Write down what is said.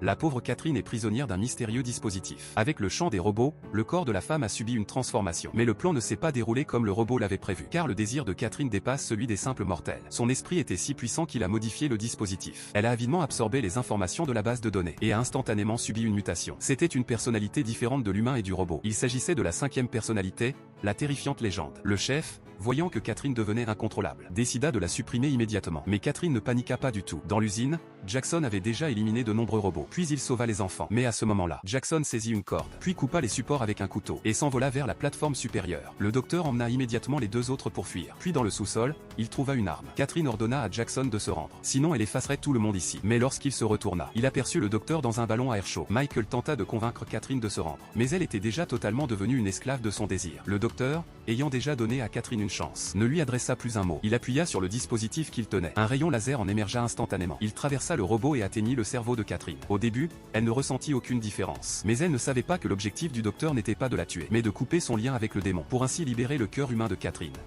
La pauvre Catherine est prisonnière d'un mystérieux dispositif. Avec le chant des robots, le corps de la femme a subi une transformation. Mais le plan ne s'est pas déroulé comme le robot l'avait prévu, car le désir de Catherine dépasse celui des simples mortels. Son esprit était si puissant qu'il a modifié le dispositif. Elle a avidement absorbé les informations de la base de données, et a instantanément subi une mutation. C'était une personnalité différente de l'humain et du robot. Il s'agissait de la 5e personnalité, la terrifiante légende. Le chef, voyant que Catherine devenait incontrôlable, décida de la supprimer immédiatement. Mais Catherine ne paniqua pas du tout. Dans l'usine, Jackson avait déjà éliminé de nombreux robots. Puis il sauva les enfants. Mais à ce moment-là, Jackson saisit une corde, puis coupa les supports avec un couteau, et s'envola vers la plateforme supérieure. Le docteur emmena immédiatement les 2 autres pour fuir. Puis dans le sous-sol, il trouva une arme. Catherine ordonna à Jackson de se rendre, sinon elle effacerait tout le monde ici. Mais lorsqu'il se retourna, il aperçut le docteur dans un ballon à air chaud. Michael tenta de convaincre Catherine de se rendre, mais elle était déjà totalement devenue une esclave de son désir. Le docteur, ayant déjà donné à Catherine une chance, ne lui adressa plus un mot. Il appuya sur le dispositif qu'il tenait. Un rayon laser en émergea instantanément. Il traversa le robot et atteignit le cerveau de Catherine. Au début, elle ne ressentit aucune différence. Mais elle ne savait pas que l'objectif du docteur n'était pas de la tuer, mais de couper son lien avec le démon, pour ainsi libérer le cœur humain de Catherine.